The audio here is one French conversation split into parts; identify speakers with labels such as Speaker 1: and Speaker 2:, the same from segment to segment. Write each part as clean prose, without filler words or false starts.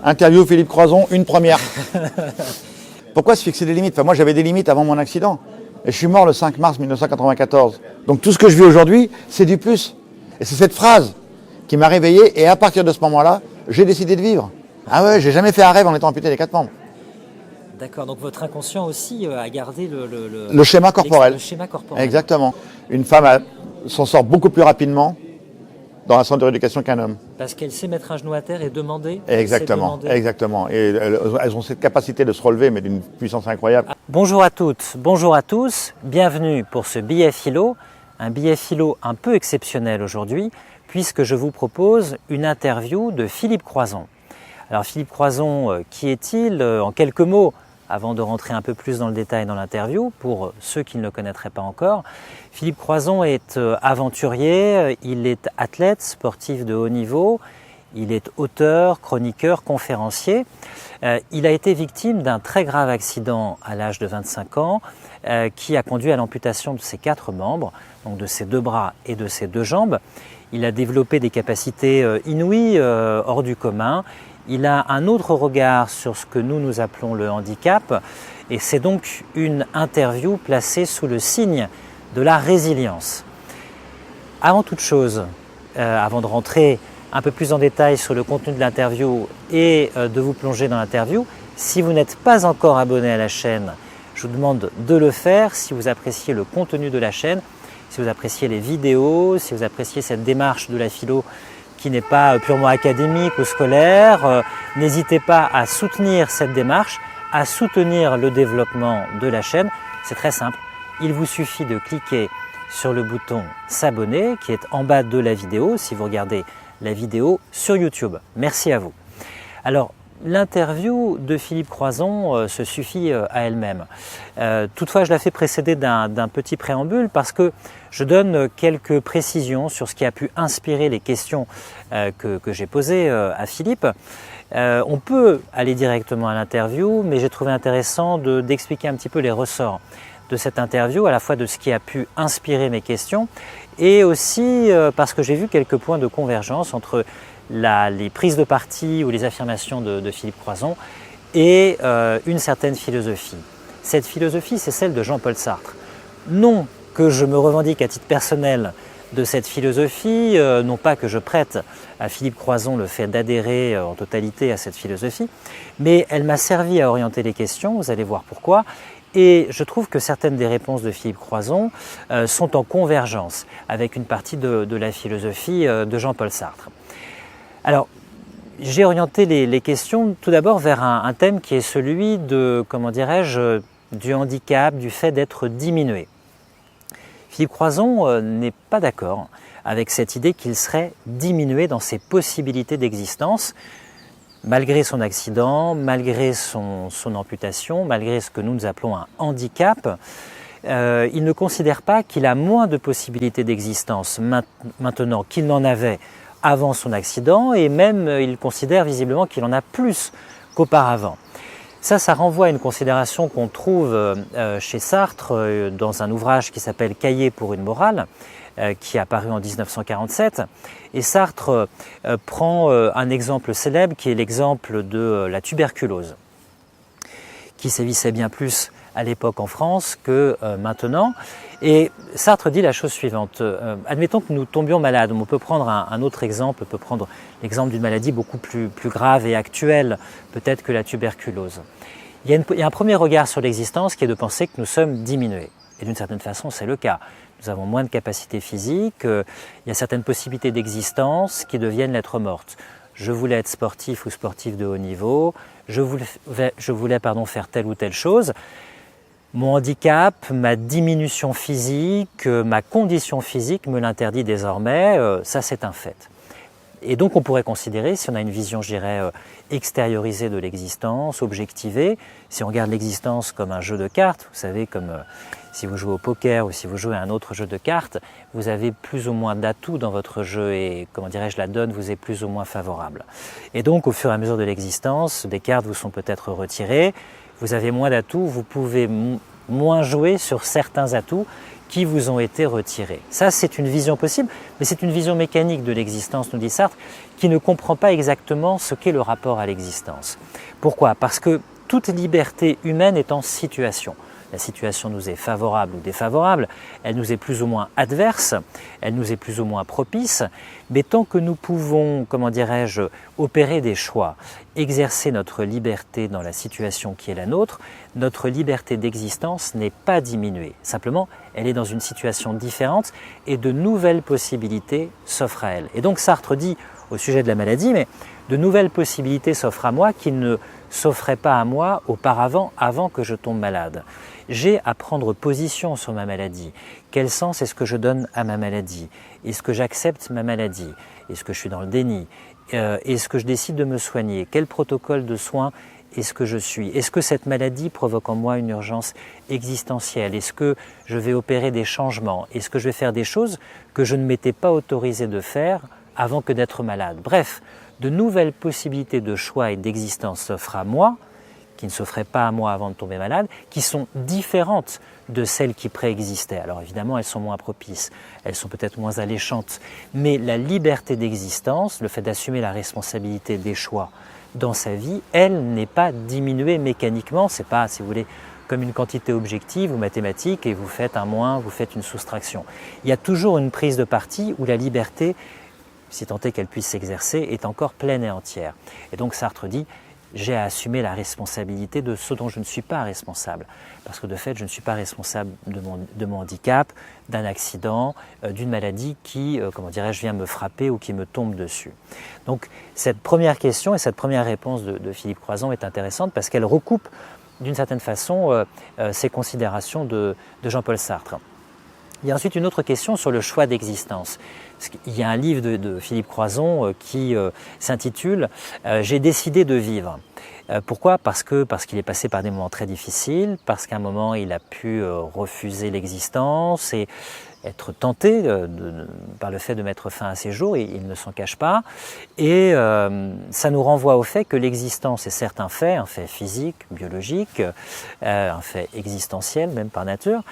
Speaker 1: Interview Philippe Croizon, une première. Pourquoi se fixer des limites? Enfin, moi, j'avais des limites avant mon accident. Et je suis mort le 5 mars 1994. Donc tout ce que je vis aujourd'hui, c'est du plus. Et c'est cette phrase qui m'a réveillé. Et à partir de ce moment-là, j'ai décidé de vivre. Ah ouais, j'ai jamais fait un rêve en étant amputé des 4 membres.
Speaker 2: D'accord, donc votre inconscient aussi a gardé
Speaker 1: Le schéma corporel.
Speaker 2: Le schéma corporel.
Speaker 1: Exactement. Une femme s'en sort beaucoup plus rapidement dans un centre de rééducation qu'un homme.
Speaker 2: Parce qu'elle sait mettre un genou à terre et demander.
Speaker 1: Exactement, exactement. Et elles ont cette capacité de se relever, mais d'une puissance incroyable.
Speaker 2: Bonjour à toutes, bonjour à tous. Bienvenue pour ce billet philo. Un billet philo un peu exceptionnel aujourd'hui, puisque je vous propose une interview de Philippe Croizon. Alors Philippe Croizon, qui est-il? En quelques mots, avant de rentrer un peu plus dans le détail dans l'interview, pour ceux qui ne le connaîtraient pas encore. Philippe Croizon est aventurier, il est athlète, sportif de haut niveau, il est auteur, chroniqueur, conférencier. Il a été victime d'un très grave accident à l'âge de 25 ans qui a conduit à l'amputation de ses 4 membres, donc de ses 2 bras et de ses 2 jambes. Il a développé des capacités inouïes, hors du commun. Il a un autre regard sur ce que nous appelons le handicap et c'est donc une interview placée sous le signe de la résilience. Avant toute chose, avant de rentrer un peu plus en détail sur le contenu de l'interview et de vous plonger dans l'interview, si vous n'êtes pas encore abonné à la chaîne, je vous demande de le faire si vous appréciez le contenu de la chaîne, si vous appréciez les vidéos, si vous appréciez cette démarche de la philo qui n'est pas purement académique ou scolaire. N'hésitez pas à soutenir cette démarche, à soutenir le développement de la chaîne. C'est très simple, il vous suffit de cliquer sur le bouton s'abonner qui est en bas de la vidéo si vous regardez la vidéo sur YouTube. Merci à vous. Alors, l'interview de Philippe Croizon se suffit à elle-même. Toutefois, je la fais précéder d'un petit préambule parce que je donne quelques précisions sur ce qui a pu inspirer les questions que j'ai posées à Philippe. On peut aller directement à l'interview, mais j'ai trouvé intéressant d'expliquer un petit peu les ressorts de cette interview, à la fois de ce qui a pu inspirer mes questions et aussi parce que j'ai vu quelques points de convergence entre les prises de parti ou les affirmations de Philippe Croizon et une certaine philosophie. Cette philosophie, c'est celle de Jean-Paul Sartre. Non que je me revendique à titre personnel de cette philosophie, non pas que je prête à Philippe Croizon le fait d'adhérer en totalité à cette philosophie, mais elle m'a servi à orienter les questions, vous allez voir pourquoi, et je trouve que certaines des réponses de Philippe Croizon sont en convergence avec une partie de la philosophie de Jean-Paul Sartre. Alors, j'ai orienté les questions tout d'abord vers un thème qui est celui de, comment dirais-je, du handicap, du fait d'être diminué. Philippe Croizon n'est pas d'accord avec cette idée qu'il serait diminué dans ses possibilités d'existence, malgré son accident, malgré son amputation, malgré ce que nous appelons un handicap. Il ne considère pas qu'il a moins de possibilités d'existence maintenant qu'il n'en avait avant son accident, et même il considère visiblement qu'il en a plus qu'auparavant. Ça renvoie à une considération qu'on trouve chez Sartre dans un ouvrage qui s'appelle « Cahiers pour une morale », qui est apparu en 1947. Et Sartre prend un exemple célèbre qui est l'exemple de la tuberculose, qui sévissait bien plus à l'époque en France que maintenant. Et Sartre dit la chose suivante, admettons que nous tombions malades, on peut prendre un autre exemple, on peut prendre l'exemple d'une maladie beaucoup plus grave et actuelle peut-être que la tuberculose. Il y a un premier regard sur l'existence qui est de penser que nous sommes diminués. Et d'une certaine façon, c'est le cas. Nous avons moins de capacités physiques, il y a certaines possibilités d'existence qui deviennent lettres mortes. Je voulais être sportif ou sportif de haut niveau, je voulais faire telle ou telle chose. Mon handicap, ma diminution physique, ma condition physique me l'interdit désormais, ça c'est un fait. Et donc on pourrait considérer, si on a une vision, je dirais, extériorisée de l'existence, objectivée, si on regarde l'existence comme un jeu de cartes, vous savez, comme si vous jouez au poker ou si vous jouez à un autre jeu de cartes, vous avez plus ou moins d'atouts dans votre jeu et, comment dirais-je, la donne vous est plus ou moins favorable. Et donc au fur et à mesure de l'existence, des cartes vous sont peut-être retirées, vous avez moins d'atouts, vous pouvez moins jouer sur certains atouts qui vous ont été retirés. Ça, c'est une vision possible, mais c'est une vision mécanique de l'existence, nous dit Sartre, qui ne comprend pas exactement ce qu'est le rapport à l'existence. Pourquoi? Parce que toute liberté humaine est en situation. La situation nous est favorable ou défavorable, elle nous est plus ou moins adverse, elle nous est plus ou moins propice, mais tant que nous pouvons, comment dirais-je, opérer des choix, exercer notre liberté dans la situation qui est la nôtre, notre liberté d'existence n'est pas diminuée. Simplement, elle est dans une situation différente et de nouvelles possibilités s'offrent à elle. Et donc Sartre dit au sujet de la maladie, mais de nouvelles possibilités s'offrent à moi qui ne s'offraient pas à moi auparavant, avant que je tombe malade. J'ai à prendre position sur ma maladie. Quel sens est-ce que je donne à ma maladie? Est-ce que j'accepte ma maladie? Est-ce que je suis dans le déni? Est-ce que je décide de me soigner? Quel protocole de soins est-ce que je suis? Est-ce que cette maladie provoque en moi une urgence existentielle? Est-ce que je vais opérer des changements? Est-ce que je vais faire des choses que je ne m'étais pas autorisé de faire avant que d'être malade? Bref, de nouvelles possibilités de choix et d'existence s'offrent à moi, qui ne s'offraient pas à moi avant de tomber malade, qui sont différentes de celles qui préexistaient. Alors évidemment, elles sont moins propices, elles sont peut-être moins alléchantes, mais la liberté d'existence, le fait d'assumer la responsabilité des choix dans sa vie, elle n'est pas diminuée mécaniquement, c'est pas, si vous voulez, comme une quantité objective ou mathématique et vous faites un moins, vous faites une soustraction. Il y a toujours une prise de parti où la liberté, si tant est qu'elle puisse s'exercer, est encore pleine et entière. Et donc Sartre dit, j'ai à assumer la responsabilité de ce dont je ne suis pas responsable. Parce que de fait, je ne suis pas responsable de mon handicap, d'un accident, d'une maladie qui, comment dirais-je, vient me frapper ou qui me tombe dessus. Donc cette première question et cette première réponse de Philippe Croizon est intéressante parce qu'elle recoupe d'une certaine façon ces considérations de Jean-Paul Sartre. Il y a ensuite une autre question sur le choix d'existence. Il y a un livre de Philippe Croizon qui s'intitule « J'ai décidé de vivre ». Pourquoi? Parce qu'il est passé par des moments très difficiles, parce qu'à un moment il a pu refuser l'existence et être tenté par le fait de mettre fin à ses jours, et il ne s'en cache pas. Et ça nous renvoie au fait que l'existence est certes un fait physique, biologique, un fait existentiel même par nature,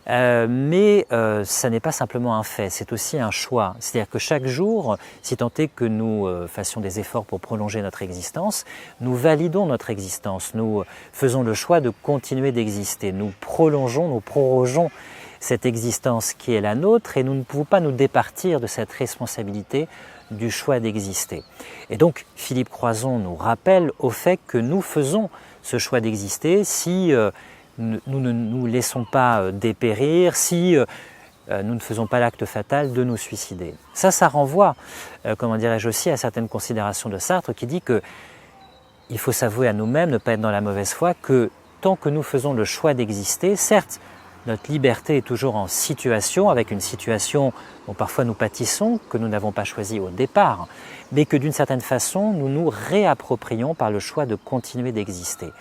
Speaker 2: mais ça n'est pas simplement un fait, c'est aussi un choix. C'est-à-dire que chaque jour, si tant est que nous fassions des efforts pour prolonger notre existence, nous validons notre existence, nous faisons le choix de continuer d'exister, nous prorogeons cette existence qui est la nôtre et nous ne pouvons pas nous départir de cette responsabilité du choix d'exister. Et donc Philippe Croizon nous rappelle au fait que nous faisons ce choix d'exister si nous ne nous laissons pas dépérir, si nous ne faisons pas l'acte fatal de nous suicider. Ça renvoie, comment dirais-je aussi, à certaines considérations de Sartre qui dit que il faut s'avouer à nous-mêmes, ne pas être dans la mauvaise foi, que tant que nous faisons le choix d'exister, certes, notre liberté est toujours en situation, avec une situation dont parfois nous pâtissons, que nous n'avons pas choisie au départ, mais que d'une certaine façon, nous nous réapproprions par le choix de continuer d'exister.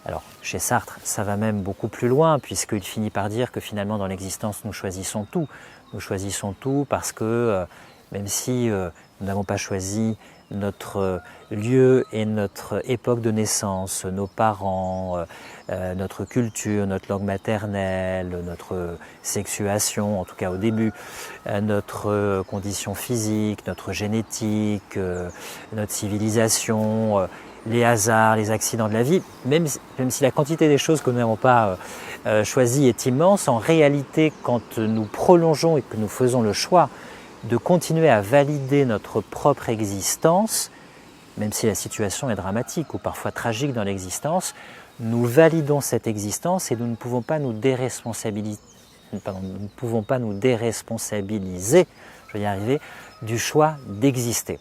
Speaker 2: Alors, chez Sartre, ça va même beaucoup plus loin, puisqu'il finit par dire que finalement, dans l'existence, nous choisissons tout. Nous choisissons tout parce que, même si nous n'avons pas choisi notre lieu et notre époque de naissance, nos parents, notre culture, notre langue maternelle, notre sexuation, en tout cas au début, notre condition physique, notre génétique, notre civilisation, les hasards, les accidents de la vie, même si la quantité des choses que nous n'avons pas choisies est immense, en réalité, quand nous prolongeons et que nous faisons le choix de continuer à valider notre propre existence, même si la situation est dramatique ou parfois tragique dans l'existence, nous validons cette existence et nous ne pouvons pas nous déresponsabiliser, je vais y arriver, du choix d'exister.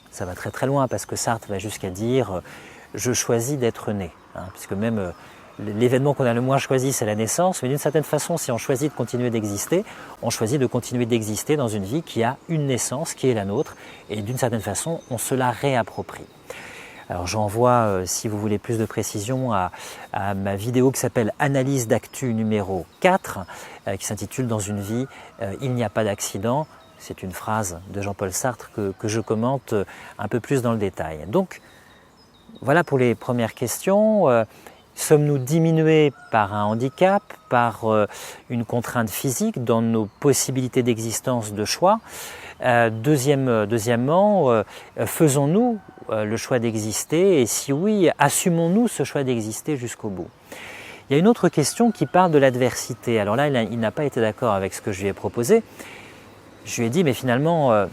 Speaker 2: Ça va très très loin parce que Sartre va jusqu'à dire « je choisis d'être né », puisque même l'événement qu'on a le moins choisi, c'est la naissance, mais d'une certaine façon, si on choisit de continuer d'exister, on choisit de continuer d'exister dans une vie qui a une naissance, qui est la nôtre, et d'une certaine façon, on se la réapproprie. Alors j'envoie, si vous voulez plus de précision, à ma vidéo qui s'appelle « Analyse d'actu numéro 4 », qui s'intitule « Dans une vie, il n'y a pas d'accident ». C'est une phrase de Jean-Paul Sartre que je commente un peu plus dans le détail. Donc, voilà pour les premières questions. Sommes-nous diminués par un handicap, par une contrainte physique dans nos possibilités d'existence, de choix? Deuxièmement, faisons-nous le choix d'exister, et si oui, assumons-nous ce choix d'exister jusqu'au bout? Il y a une autre question qui parle de l'adversité. Alors là, il n'a pas été d'accord avec ce que je lui ai proposé. Je lui ai dit, mais finalement,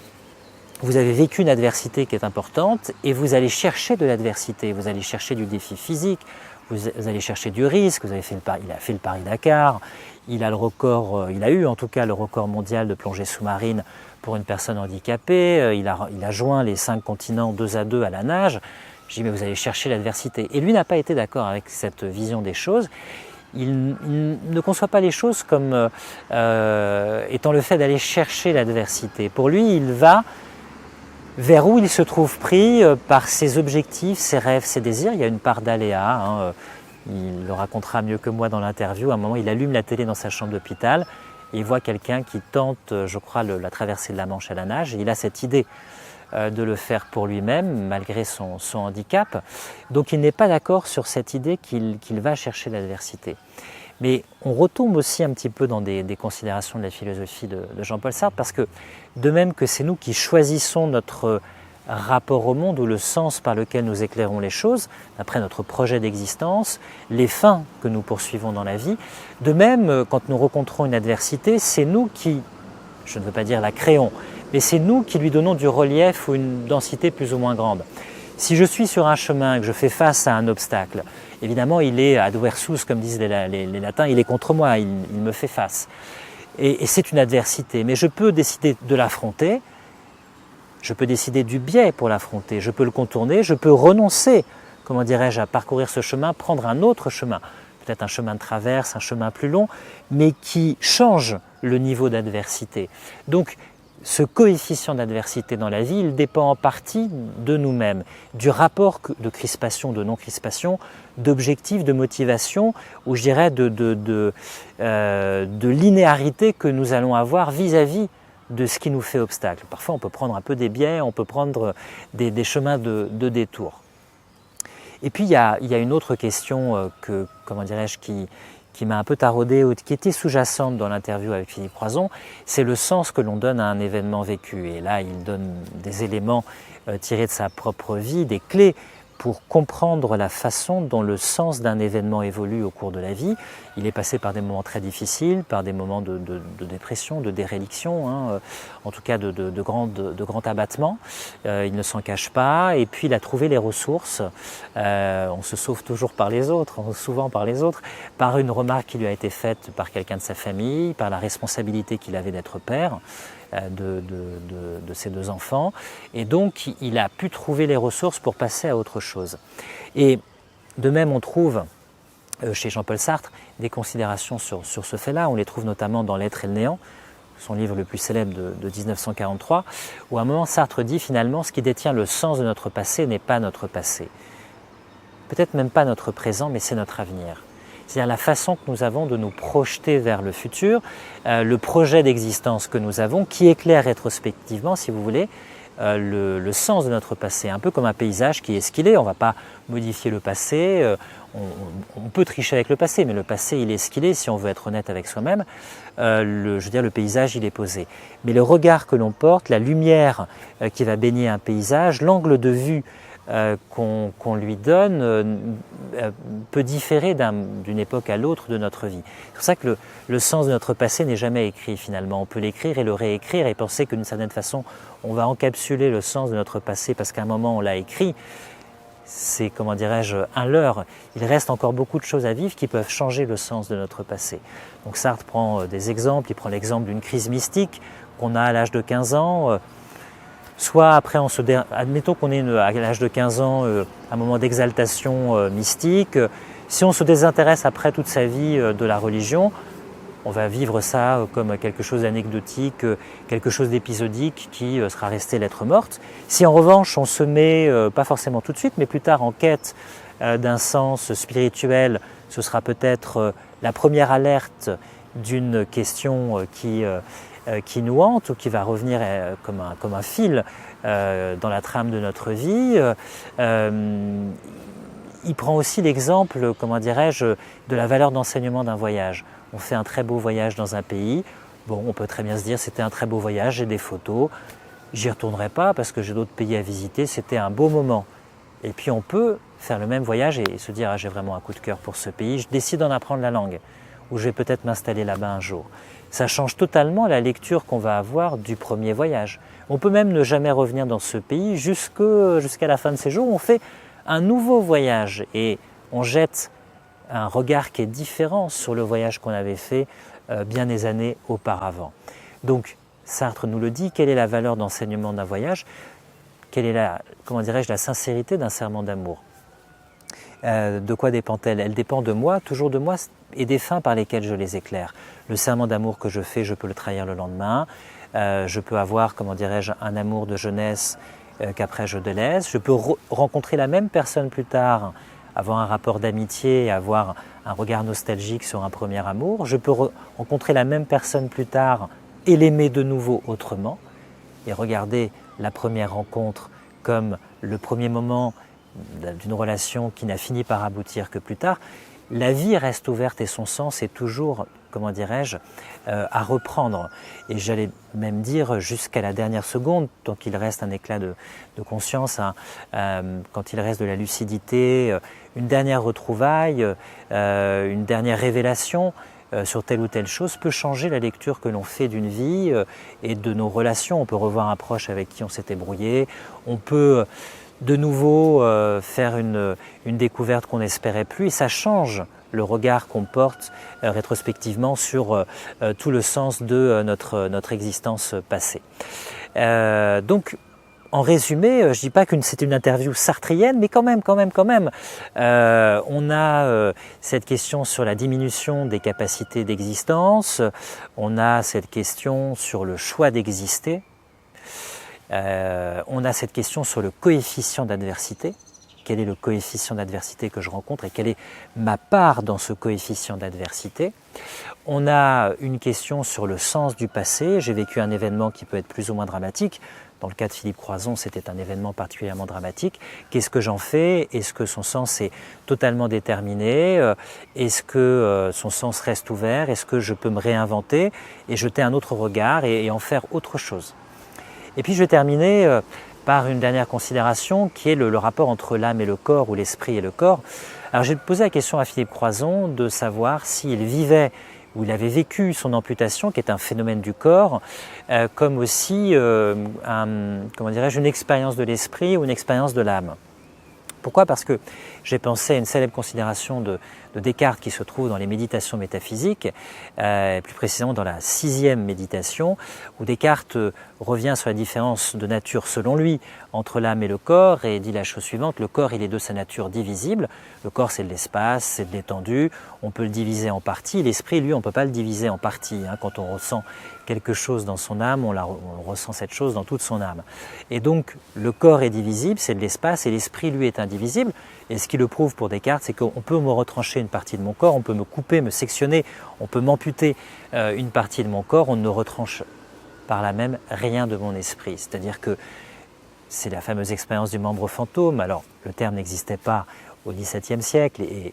Speaker 2: vous avez vécu une adversité qui est importante et vous allez chercher de l'adversité, vous allez chercher du défi physique, vous allez chercher du risque. Il a fait le Paris-Dakar, il a eu en tout cas le record mondial de plongée sous-marine pour une personne handicapée, il a joint les 5 continents 2 à 2 à la nage. Je dis mais vous allez chercher l'adversité. Et lui n'a pas été d'accord avec cette vision des choses. Il ne conçoit pas les choses comme étant le fait d'aller chercher l'adversité. Pour lui, il va vers où il se trouve pris par ses objectifs, ses rêves, ses désirs. Il y a une part d'aléa, il le racontera mieux que moi dans l'interview. À un moment, il allume la télé dans sa chambre d'hôpital et il voit quelqu'un qui tente, je crois, la traversée de la Manche à la nage. Et il a cette idée de le faire pour lui-même, malgré son handicap. Donc il n'est pas d'accord sur cette idée qu'il va chercher l'adversité. Mais on retombe aussi un petit peu dans des considérations de la philosophie de Jean-Paul Sartre, parce que de même que c'est nous qui choisissons notre rapport au monde ou le sens par lequel nous éclairons les choses, d'après notre projet d'existence, les fins que nous poursuivons dans la vie, de même, quand nous rencontrons une adversité, c'est nous qui, je ne veux pas dire la créons, mais c'est nous qui lui donnons du relief ou une densité plus ou moins grande. Si je suis sur un chemin et que je fais face à un obstacle, évidemment il est adversus, comme disent les latins, il est contre moi, il me fait face. Et c'est une adversité, mais je peux décider de l'affronter, je peux décider du biais pour l'affronter, je peux le contourner, je peux renoncer, comment dirais-je, à parcourir ce chemin, prendre un autre chemin, peut-être un chemin de traverse, un chemin plus long, mais qui change le niveau d'adversité. Donc, ce coefficient d'adversité dans la vie, il dépend en partie de nous-mêmes, du rapport de crispation, de non-crispation, d'objectifs, de motivation, ou je dirais de linéarité que nous allons avoir vis-à-vis de ce qui nous fait obstacle. Parfois, on peut prendre un peu des biais, on peut prendre des chemins de détour. Et puis, il y a une autre question comment dirais-je, qui m'a un peu taraudé, qui était sous-jacente dans l'interview avec Philippe Croizon, c'est le sens que l'on donne à un événement vécu. Et là, il donne des éléments tirés de sa propre vie, des clés pour comprendre la façon dont le sens d'un événement évolue au cours de la vie. Il est passé par des moments très difficiles, par des moments de dépression, de déréliction, en tout cas de grand abattement. Il ne s'en cache pas, et puis il a trouvé les ressources. On se sauve toujours par les autres, souvent par les autres, par une remarque qui lui a été faite par quelqu'un de sa famille, par la responsabilité qu'il avait d'être père de ses 2 enfants, et donc il a pu trouver les ressources pour passer à autre chose. Et de même, on trouve chez Jean-Paul Sartre des considérations sur ce fait-là. On les trouve notamment dans L'être et le néant, son livre le plus célèbre de 1943, où à un moment Sartre dit finalement ce qui détient le sens de notre passé n'est pas notre passé, peut-être même pas notre présent, mais c'est notre avenir. C'est-à-dire la façon que nous avons de nous projeter vers le futur, le projet d'existence que nous avons, qui éclaire rétrospectivement, si vous voulez, le sens de notre passé, un peu comme un paysage qui est ce qu'il est. On ne va pas modifier le passé, on peut tricher avec le passé, mais le passé il est ce qu'il est, si on veut être honnête avec soi-même. Je veux dire, le paysage il est posé. Mais le regard que l'on porte, la lumière qui va baigner un paysage, l'angle de vue qu'on lui donne peut différer d'une époque à l'autre de notre vie. C'est pour ça que le sens de notre passé n'est jamais écrit finalement. On peut l'écrire et le réécrire et penser que d'une certaine façon on va encapsuler le sens de notre passé parce qu'à un moment on l'a écrit. C'est, comment dirais-je, un leurre. Il reste encore beaucoup de choses à vivre qui peuvent changer le sens de notre passé. Donc Sartre prend des exemples, il prend l'exemple d'une crise mystique qu'on a à l'âge de 15 ans. Soit après, admettons qu'on est à l'âge de 15 ans, un moment d'exaltation mystique. Si on se désintéresse après toute sa vie de la religion, on va vivre ça comme quelque chose d'anecdotique, quelque chose d'épisodique qui sera resté lettre morte. Si en revanche on se met, pas forcément tout de suite, mais plus tard en quête d'un sens spirituel, ce sera peut-être la première alerte d'une question qui nous hante ou qui va revenir comme un fil dans la trame de notre vie. il prend aussi l'exemple, comment dirais-je, de la valeur d'enseignement d'un voyage. On fait un très beau voyage dans un pays, bon, on peut très bien se dire c'était un très beau voyage, j'ai des photos, j'y retournerai pas parce que j'ai d'autres pays à visiter, c'était un beau moment. Et puis on peut faire le même voyage et se dire ah, j'ai vraiment un coup de cœur pour ce pays, je décide d'en apprendre la langue, ou je vais peut-être m'installer là-bas un jour. Ça change totalement la lecture qu'on va avoir du premier voyage. On peut même ne jamais revenir dans ce pays jusqu'à la fin de ses jours. On fait un nouveau voyage et on jette un regard qui est différent sur le voyage qu'on avait fait bien des années auparavant. Donc Sartre nous le dit, quelle est la valeur d'enseignement d'un voyage? Quelle est la sincérité d'un serment d'amour? De quoi dépend-elle? Elle dépend de moi, toujours de moi, et des fins par lesquelles je les éclaire. Le serment d'amour que je fais, je peux le trahir le lendemain. Je peux avoir, un amour de jeunesse qu'après je délaisse. Je peux rencontrer la même personne plus tard, avoir un rapport d'amitié, avoir un regard nostalgique sur un premier amour. Je peux rencontrer la même personne plus tard et l'aimer de nouveau autrement. Et regarder la première rencontre comme le premier moment d'une relation qui n'a fini par aboutir que plus tard. La vie reste ouverte et son sens est toujours, à reprendre. Et j'allais même dire jusqu'à la dernière seconde, tant qu'il reste un éclat de conscience, quand il reste de la lucidité, une dernière retrouvaille, une dernière révélation sur telle ou telle chose peut changer la lecture que l'on fait d'une vie et de nos relations. On peut revoir un proche avec qui on s'était brouillé, on peut de nouveau faire une découverte qu'on n'espérait plus et ça change le regard qu'on porte rétrospectivement sur tout le sens de notre existence passée. Donc, en résumé, je ne dis pas que c'était une interview sartrienne, mais quand même, on a cette question sur la diminution des capacités d'existence, on a cette question sur le choix d'exister, on a cette question sur le coefficient d'adversité. Quel est le coefficient d'adversité que je rencontre et quelle est ma part dans ce coefficient d'adversité. On a une question sur le sens du passé. J'ai vécu un événement qui peut être plus ou moins dramatique. Dans le cas de Philippe Croizon, c'était un événement particulièrement dramatique. Qu'est-ce que j'en fais? Est-ce que son sens est totalement déterminé? Est-ce que son sens reste ouvert? Est-ce que je peux me réinventer et jeter un autre regard et en faire autre chose? Et puis je vais terminer par une dernière considération qui est le rapport entre l'âme et le corps ou l'esprit et le corps. Alors j'ai posé la question à Philippe Croizon de savoir s'il vivait ou il avait vécu son amputation, qui est un phénomène du corps, comme aussi une expérience de l'esprit ou une expérience de l'âme. Pourquoi? Parce que j'ai pensé à une célèbre considération de Descartes qui se trouve dans les méditations métaphysiques, plus précisément dans la 6e méditation, où Descartes revient sur la différence de nature selon lui entre l'âme et le corps et dit la chose suivante: le corps il est de sa nature divisible, le corps c'est de l'espace, c'est de l'étendue, on peut le diviser en parties, l'esprit lui on ne peut pas le diviser en parties, quand on ressent quelque chose dans son âme, on ressent cette chose dans toute son âme. Et donc le corps est divisible, c'est de l'espace, et l'esprit lui est indivisible. Et ce qui le prouve pour Descartes, c'est qu'on peut me retrancher une partie de mon corps, on peut me couper, me sectionner, on peut m'amputer une partie de mon corps, on ne retranche par là même rien de mon esprit. C'est-à-dire que c'est la fameuse expérience du membre fantôme. Alors le terme n'existait pas au XVIIe siècle et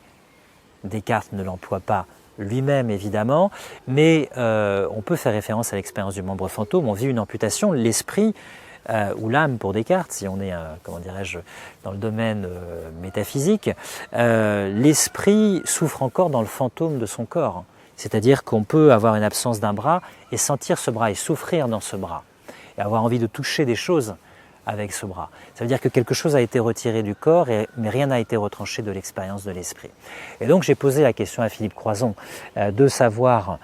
Speaker 2: Descartes ne l'emploie pas lui-même évidemment, mais on peut faire référence à l'expérience du membre fantôme. On vit une amputation, l'esprit ou l'âme pour Descartes, si on est dans le domaine métaphysique, l'esprit souffre encore dans le fantôme de son corps. C'est-à-dire qu'on peut avoir une absence d'un bras et sentir ce bras et souffrir dans ce bras et avoir envie de toucher des choses avec ce bras. Ça veut dire que quelque chose a été retiré du corps, mais rien n'a été retranché de l'expérience de l'esprit. Et donc j'ai posé la question à Philippe Croizon de savoir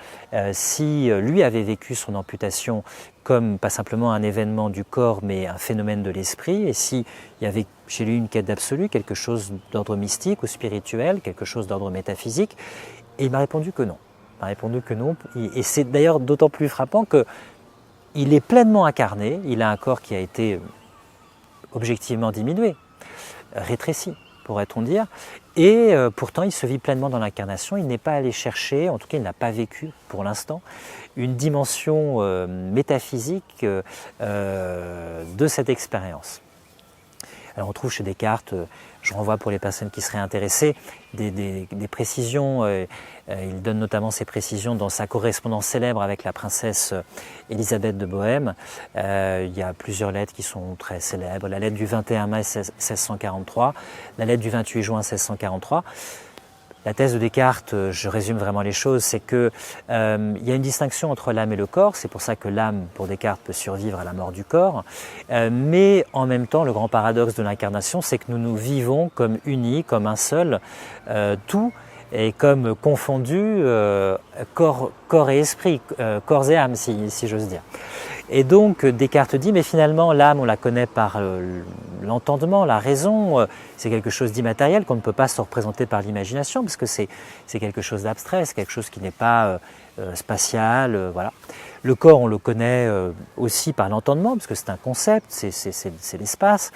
Speaker 2: si lui avait vécu son amputation comme pas simplement un événement du corps, mais un phénomène de l'esprit, et s'il y avait chez lui une quête d'absolu, quelque chose d'ordre mystique ou spirituel, quelque chose d'ordre métaphysique, et il m'a répondu que non. Il m'a répondu que non, et c'est d'ailleurs d'autant plus frappant qu'il est pleinement incarné, il a un corps qui a été objectivement diminué, rétréci, pourrait-on dire, et pourtant il se vit pleinement dans l'incarnation, il n'est pas allé chercher, en tout cas il n'a pas vécu pour l'instant, une dimension métaphysique de cette expérience. Alors on trouve chez Descartes, je renvoie pour les personnes qui seraient intéressées, des précisions. Il donne notamment ces précisions dans sa correspondance célèbre avec la princesse Élisabeth de Bohême. Il y a plusieurs lettres qui sont très célèbres. La lettre du 21 mai 1643, la lettre du 28 juin 1643. La thèse de Descartes, je résume vraiment les choses, c'est qu'il y a une distinction entre l'âme et le corps. C'est pour ça que l'âme, pour Descartes, peut survivre à la mort du corps. Mais en même temps, le grand paradoxe de l'incarnation, c'est que nous nous vivons comme unis, comme un seul tout, et comme confondus corps et esprit, corps et âme, si j'ose dire. Et donc Descartes dit, mais finalement l'âme on la connaît par l'entendement, la raison, c'est quelque chose d'immatériel qu'on ne peut pas se représenter par l'imagination parce que c'est quelque chose d'abstrait, c'est quelque chose qui n'est pas spatial, voilà. Le corps on le connaît aussi par l'entendement parce que c'est un concept, c'est l'espace.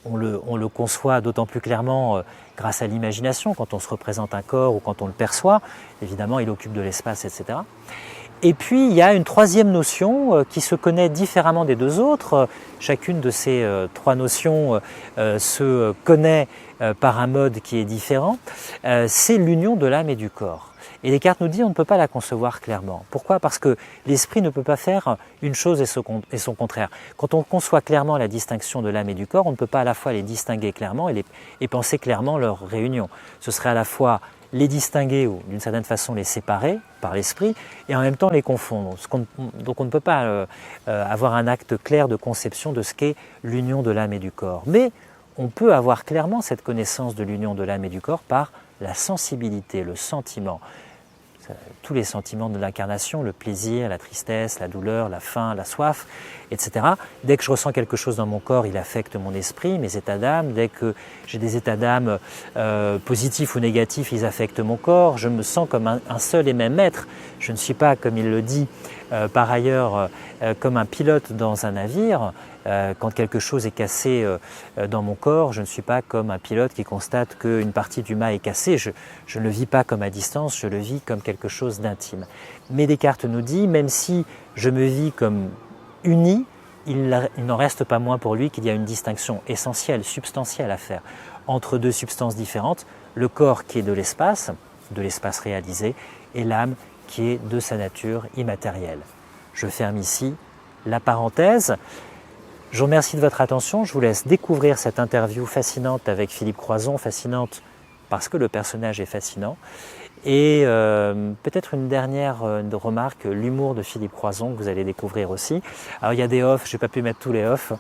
Speaker 2: On le conçoit d'autant plus clairement grâce à l'imagination, quand on se représente un corps ou quand on le perçoit, évidemment il occupe de l'espace, etc. Et puis il y a une troisième notion qui se connaît différemment des deux autres. Chacune de ces trois notions se connaît par un mode qui est différent. C'est l'union de l'âme et du corps. Et Descartes nous dit on ne peut pas la concevoir clairement. Pourquoi? Parce que l'esprit ne peut pas faire une chose et son contraire. Quand on conçoit clairement la distinction de l'âme et du corps, on ne peut pas à la fois les distinguer clairement et penser clairement leur réunion. Ce serait à la fois les distinguer ou d'une certaine façon les séparer par l'esprit et en même temps les confondre. Donc on ne peut pas avoir un acte clair de conception de ce qu'est l'union de l'âme et du corps. Mais on peut avoir clairement cette connaissance de l'union de l'âme et du corps par la sensibilité, le sentiment. Tous les sentiments de l'incarnation, le plaisir, la tristesse, la douleur, la faim, la soif, etc. Dès que je ressens quelque chose dans mon corps, il affecte mon esprit, mes états d'âme. Dès que j'ai des états d'âme positifs ou négatifs, ils affectent mon corps. Je me sens comme un seul et même être. Je ne suis pas, comme il le dit par ailleurs, comme un pilote dans un navire. Quand quelque chose est cassé dans mon corps, je ne suis pas comme un pilote qui constate qu'une partie du mât est cassée. Je ne le vis pas comme à distance, je le vis comme quelque chose d'intime. Mais Descartes nous dit, même si je me vis comme uni, il n'en reste pas moins pour lui qu'il y a une distinction essentielle, substantielle à faire entre deux substances différentes, le corps qui est de l'espace réalisé, et l'âme qui est de sa nature immatérielle. Je ferme ici la parenthèse. Je vous remercie de votre attention, je vous laisse découvrir cette interview fascinante avec Philippe Croizon, fascinante parce que le personnage est fascinant. Et peut-être une dernière remarque, l'humour de Philippe Croizon que vous allez découvrir aussi. Alors il y a des offs, je n'ai pas pu mettre tous les offs,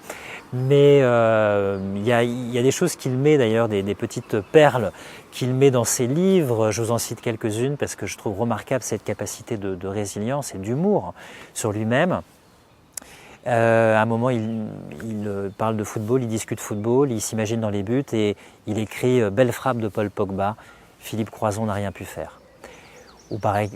Speaker 2: mais il y a des choses qu'il met d'ailleurs, des petites perles qu'il met dans ses livres. Je vous en cite quelques-unes parce que je trouve remarquable cette capacité de résilience et d'humour sur lui-même. À un moment, il parle de football, il discute football, il s'imagine dans les buts et il écrit « Belle frappe de Paul Pogba, Philippe Croizon n'a rien pu faire ». Ou pareil,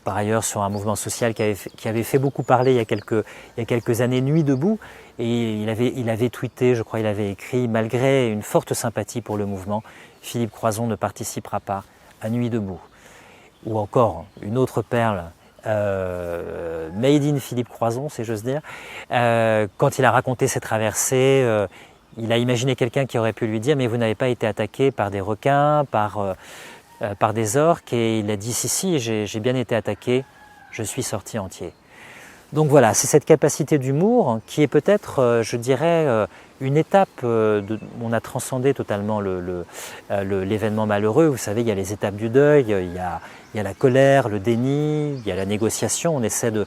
Speaker 2: par ailleurs, sur un mouvement social qui avait fait beaucoup parler il y a quelques années, Nuit debout, et il avait tweeté, je crois, il avait écrit « Malgré une forte sympathie pour le mouvement, Philippe Croizon ne participera pas à Nuit debout ». Ou encore, une autre perle, made in Philippe Croizon, si j'ose dire. Quand il a raconté ses traversées, il a imaginé quelqu'un qui aurait pu lui dire « Mais vous n'avez pas été attaqué par des requins, par des orques ?» Et il a dit « Si, j'ai bien été attaqué, je suis sorti entier ». Donc voilà, c'est cette capacité d'humour qui est peut-être, je dirais, une étape, on a transcendé totalement l'événement malheureux. Vous savez, il y a les étapes du deuil, il y a la colère, le déni, il y a la négociation. On essaie de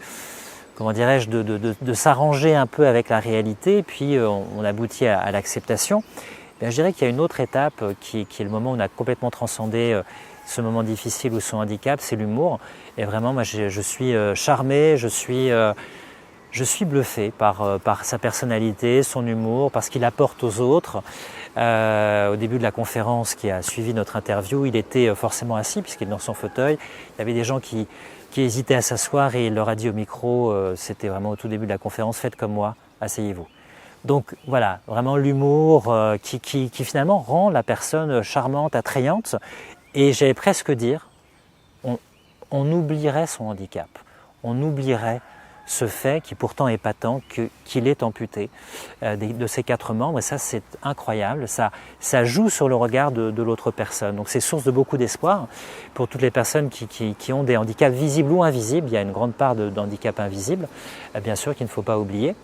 Speaker 2: s'arranger un peu avec la réalité, et puis on aboutit à l'acceptation. Je dirais qu'il y a une autre étape qui est le moment où on a complètement transcendé ce moment difficile ou son handicap, c'est l'humour. Et vraiment, moi, je suis charmé, je suis bluffé par sa personnalité, son humour, par ce qu'il apporte aux autres. Au début de la conférence qui a suivi notre interview, il était forcément assis puisqu'il est dans son fauteuil. Il y avait des gens qui hésitaient à s'asseoir et il leur a dit au micro, c'était vraiment au tout début de la conférence, faites comme moi, asseyez-vous. Donc voilà, vraiment l'humour qui finalement rend la personne charmante, attrayante. Et j'allais presque dire, on oublierait son handicap, on oublierait ce fait qui pourtant est patent qu'il est amputé de ses 4 membres, et ça c'est incroyable, ça joue sur le regard de l'autre personne. Donc c'est source de beaucoup d'espoir pour toutes les personnes qui ont des handicaps visibles ou invisibles. Il y a une grande part d'handicap invisible, bien sûr, qu'il ne faut pas oublier.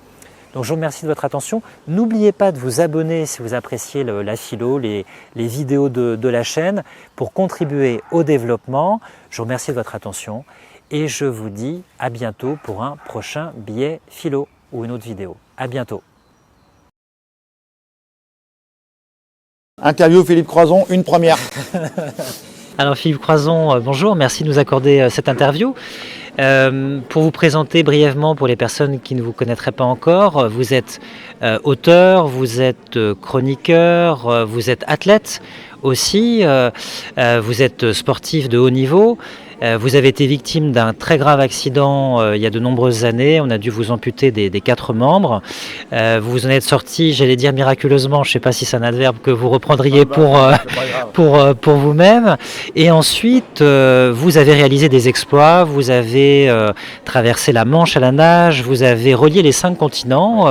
Speaker 2: Donc je vous remercie de votre attention. N'oubliez pas de vous abonner si vous appréciez la philo, les vidéos de la chaîne pour contribuer au développement. Je vous remercie de votre attention et je vous dis à bientôt pour un prochain billet philo ou une autre vidéo. À bientôt.
Speaker 1: Interview Philippe Croizon, une première.
Speaker 2: Alors Philippe Croizon, bonjour, merci de nous accorder cette interview. Pour vous présenter brièvement pour les personnes qui ne vous connaîtraient pas encore, vous êtes auteur, vous êtes chroniqueur, vous êtes athlète aussi, vous êtes sportif de haut niveau. Vous avez été victime d'un très grave accident il y a de nombreuses années. On a dû vous amputer des 4 membres. Vous vous en êtes sorti, j'allais dire miraculeusement, je ne sais pas si c'est un adverbe que vous reprendriez pour vous-même. Et ensuite, vous avez réalisé des exploits. Vous avez traversé la Manche à la nage. Vous avez relié les 5 continents,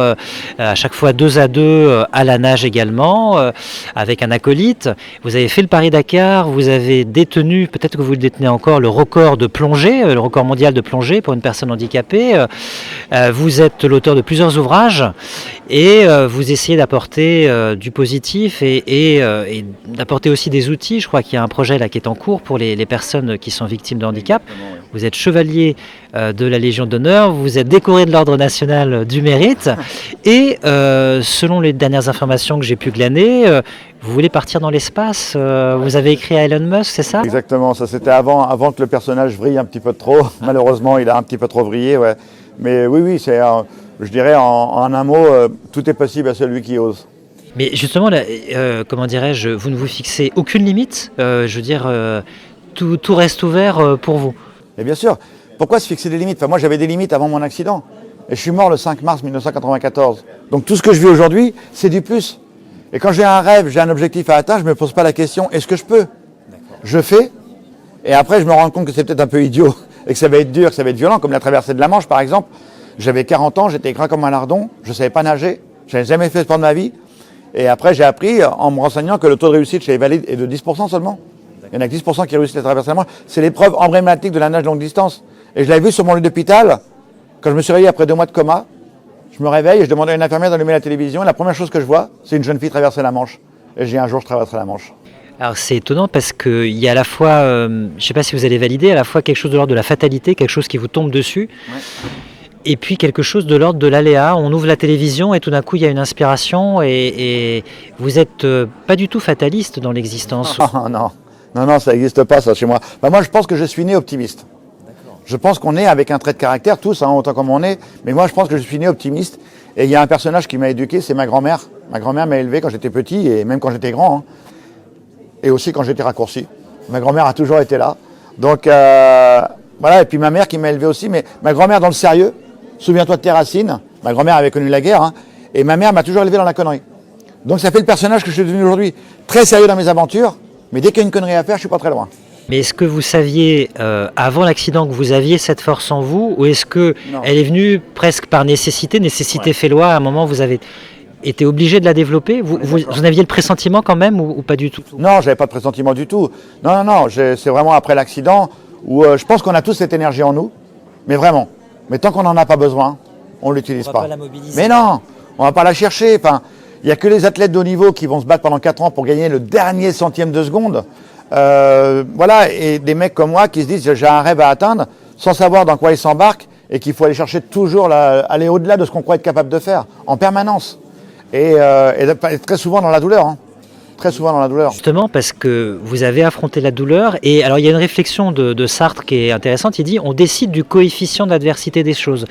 Speaker 2: à chaque fois 2 à 2 à la nage également, avec un acolyte. Vous avez fait le Paris-Dakar. Vous avez détenu, peut-être que vous le détenez encore, le record de plongée, le record mondial de plongée pour une personne handicapée. Vous êtes l'auteur de plusieurs ouvrages et vous essayez d'apporter du positif et d'apporter aussi des outils. Je crois qu'il y a un projet là qui est en cours pour les personnes qui sont victimes de handicap. Vous êtes chevalier de la Légion d'honneur, vous êtes décoré de l'Ordre national du mérite et selon les dernières informations que j'ai pu glaner, vous voulez partir dans l'espace, vous avez écrit à Elon Musk, c'est ça?
Speaker 1: Exactement, ça c'était avant que le personnage vrille un petit peu trop. Malheureusement, il a un petit peu trop vrillé, ouais. Mais oui, c'est, je dirais en un mot, tout est possible à celui qui ose.
Speaker 2: Mais justement, là, comment dirais-je, vous ne vous fixez aucune limite, je veux dire, tout reste ouvert pour vous.
Speaker 1: Et bien sûr, pourquoi se fixer des limites? Enfin, moi j'avais des limites avant mon accident. Et je suis mort le 5 mars 1994. Donc tout ce que je vis aujourd'hui, c'est du plus. Et quand j'ai un rêve, j'ai un objectif à atteindre, je ne me pose pas la question, est-ce que je peux? Je fais, et après je me rends compte que c'est peut-être un peu idiot, et que ça va être dur, que ça va être violent, comme la traversée de la Manche par exemple. J'avais 40 ans, j'étais gras comme un lardon, je ne savais pas nager, je n'avais jamais fait de sport de ma vie. Et après j'ai appris, en me renseignant, que le taux de réussite chez les valides est de 10% seulement. Il y en a que 10% qui réussissent à traverser la Manche. C'est l'épreuve emblématique de la nage longue distance. Et je l'avais vu sur mon lit d'hôpital, quand je me suis réveillé après 2 mois de coma. Je me réveille et je demande à une infirmière d'allumer la télévision. Et la première chose que je vois, c'est une jeune fille traverser la Manche. Et je dis un jour, je traverserai la Manche.
Speaker 2: Alors c'est étonnant parce qu'il y a à la fois, je ne sais pas si vous allez valider, à la fois quelque chose de l'ordre de la fatalité, quelque chose qui vous tombe dessus, ouais. Et puis quelque chose de l'ordre de l'aléa. On ouvre la télévision et tout d'un coup il y a une inspiration et vous n'êtes pas du tout fataliste dans l'existence.
Speaker 1: Non, ça n'existe pas ça chez moi. Ben, moi je pense que je suis né optimiste. Je pense qu'on est avec un trait de caractère, tous, autant comme on est, mais moi je pense que je suis né optimiste. Et il y a un personnage qui m'a éduqué, c'est ma grand-mère. Ma grand-mère m'a élevé quand j'étais petit et même quand j'étais grand. Et aussi quand j'étais raccourci. Ma grand-mère a toujours été là. Donc voilà, et puis ma mère qui m'a élevé aussi, mais ma grand-mère dans le sérieux. Souviens-toi de tes racines. Ma grand-mère avait connu la guerre, et ma mère m'a toujours élevé dans la connerie. Donc ça fait le personnage que je suis devenu aujourd'hui. Très sérieux dans mes aventures, mais dès qu'il y a une connerie à faire, je suis pas très loin.
Speaker 2: Mais est-ce que vous saviez, avant l'accident, que vous aviez cette force en vous, ou est-ce qu'elle est venue presque par nécessité ouais. Fait loi, à un moment vous avez été obligé de la développer? Vous en aviez le pressentiment quand même, ou pas du tout?
Speaker 1: Non, j'avais pas de pressentiment du tout. Non, c'est vraiment après l'accident, où je pense qu'on a tous cette énergie en nous, mais vraiment. Mais tant qu'on n'en a pas besoin, on ne l'utilise pas.
Speaker 2: On va pas la mobiliser.
Speaker 1: Mais non, on ne va pas la chercher. Enfin, il n'y a que les athlètes de haut niveau qui vont se battre pendant 4 ans pour gagner le dernier centième de seconde. Voilà, et des mecs comme moi qui se disent j'ai un rêve à atteindre sans savoir dans quoi ils s'embarquent et qu'il faut aller chercher toujours, aller au-delà de ce qu'on croit être capable de faire, en permanence. Et très souvent dans la douleur. Très souvent dans la douleur.
Speaker 2: Justement parce que vous avez affronté la douleur, et alors il y a une réflexion de Sartre qui est intéressante, il dit on décide du coefficient d'adversité des choses.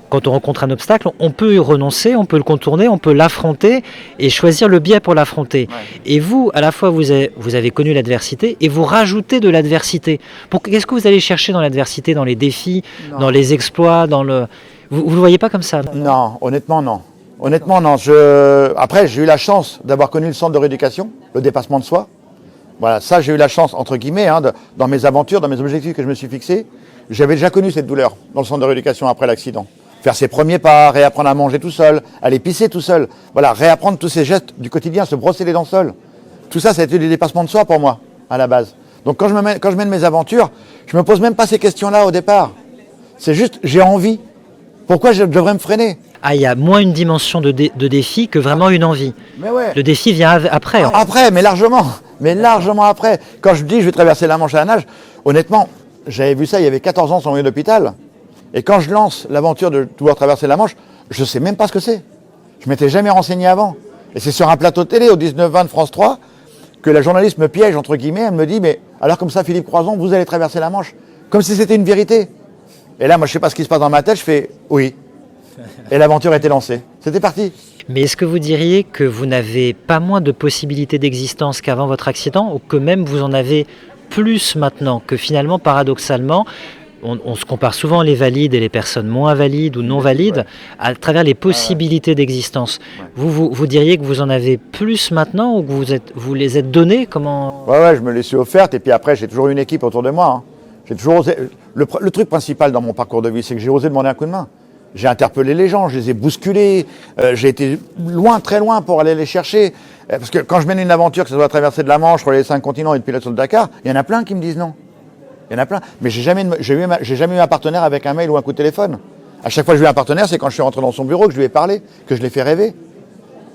Speaker 2: Quand on rencontre un obstacle, on peut y renoncer, on peut le contourner, on peut l'affronter et choisir le biais pour l'affronter. Ouais. Et vous, à la fois vous avez connu l'adversité et vous rajoutez de l'adversité. Qu'est-ce que vous allez chercher dans l'adversité, dans les défis, dans les exploits, dans le... Vous ne le voyez pas comme ça?
Speaker 1: Non, honnêtement non. Honnêtement, non. Après, j'ai eu la chance d'avoir connu le centre de rééducation, le dépassement de soi. Voilà, ça, j'ai eu la chance, entre guillemets, dans mes aventures, dans mes objectifs que je me suis fixés. J'avais déjà connu cette douleur dans le centre de rééducation après l'accident. faire ses premiers pas, réapprendre à manger tout seul, aller pisser tout seul. Voilà, réapprendre tous ces gestes du quotidien, se brosser les dents seul. Tout ça, ça a été des dépassements de soi pour moi, à la base. Donc quand je mène mes aventures, je me pose même pas ces questions-là au départ. C'est juste, j'ai envie. Pourquoi je devrais me freiner?
Speaker 2: Ah, il y a moins une dimension de défi que vraiment une envie.
Speaker 1: Mais ouais.
Speaker 2: Le défi vient après.
Speaker 1: Après, mais largement après. Quand je dis je vais traverser la Manche à la nage, honnêtement, j'avais vu ça, il y avait 14 ans sans aller d'hôpital. Et quand je lance l'aventure de pouvoir traverser la Manche, je ne sais même pas ce que c'est. Je m'étais jamais renseigné avant. Et c'est sur un plateau de télé au 19-20 de France 3 que la journaliste me piège, entre guillemets. Elle me dit, mais alors comme ça, Philippe Croizon, vous allez traverser la Manche. Comme si c'était une vérité. Et là, moi, je ne sais pas ce qui se passe dans ma tête, je fais oui. Et l'aventure était lancée. C'était parti.
Speaker 2: Mais est-ce que vous diriez que vous n'avez pas moins de possibilités d'existence qu'avant votre accident, ou que même vous en avez plus maintenant, que finalement, paradoxalement, on se compare souvent les valides et les personnes moins valides ou non valides à travers les possibilités d'existence. Vous diriez que vous en avez plus maintenant, ou que vous les êtes donnés? Comment...
Speaker 1: Ouais, je me les suis offertes, et puis après, j'ai toujours une équipe autour de moi. Hein. J'ai toujours osé. Le truc principal dans mon parcours de vie, c'est que j'ai osé demander un coup de main. J'ai interpellé les gens, je les ai bousculés, j'ai été loin, très loin pour aller les chercher. Parce que quand je mène une aventure, que ce soit traverser de la Manche, relier les 5 continents et de pilote sur le Dakar, il y en a plein qui me disent non. Il y en a plein. Mais j'ai jamais eu un partenaire avec un mail ou un coup de téléphone. À chaque fois que j'ai eu un partenaire, c'est quand je suis rentré dans son bureau, que je lui ai parlé, que je l'ai fait rêver.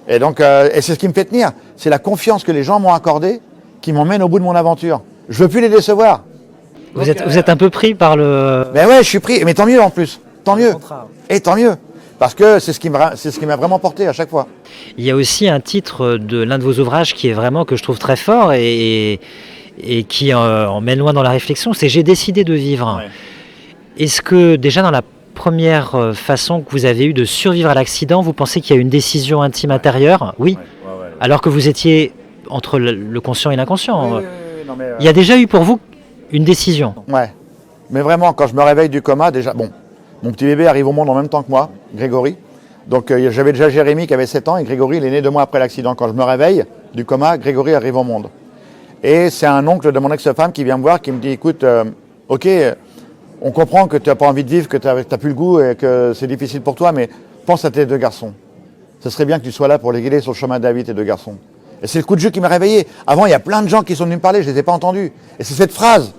Speaker 1: Et donc, et c'est ce qui me fait tenir. C'est la confiance que les gens m'ont accordée qui m'emmène au bout de mon aventure. Je veux plus les décevoir.
Speaker 2: Vous êtes un peu pris par le...
Speaker 1: Ben ouais, je suis pris. Mais tant mieux en plus. Tant mieux. Et tant mieux. Parce que c'est ce qui m'a vraiment porté à chaque fois.
Speaker 2: Il y a aussi un titre de l'un de vos ouvrages qui est vraiment, que je trouve très fort et qui emmène loin dans la réflexion, c'est « J'ai décidé de vivre ». Ouais. Est-ce que déjà dans la première façon que vous avez eue de survivre à l'accident, vous pensez qu'il y a une décision intime intérieure? Oui. Ouais. Alors que vous étiez entre le conscient et l'inconscient. Oui, non, mais il y a déjà eu pour vous une décision.
Speaker 1: Ouais. Mais vraiment, quand je me réveille du coma, déjà, bon, mon petit bébé arrive au monde en même temps que moi, Grégory. Donc j'avais déjà Jérémy qui avait 7 ans et Grégory, il est né 2 mois après l'accident. Quand je me réveille du coma, Grégory arrive au monde. Et c'est un oncle de mon ex-femme qui vient me voir, qui me dit, écoute, ok, on comprend que tu n'as pas envie de vivre, que tu n'as plus le goût et que c'est difficile pour toi, mais pense à tes 2 garçons. Ce serait bien que tu sois là pour les guider sur le chemin de la vie, tes 2 garçons. Et c'est le coup de jeu qui m'a réveillé. Avant, il y a plein de gens qui sont venus me parler, je ne les ai pas entendus. Et c'est cette phrase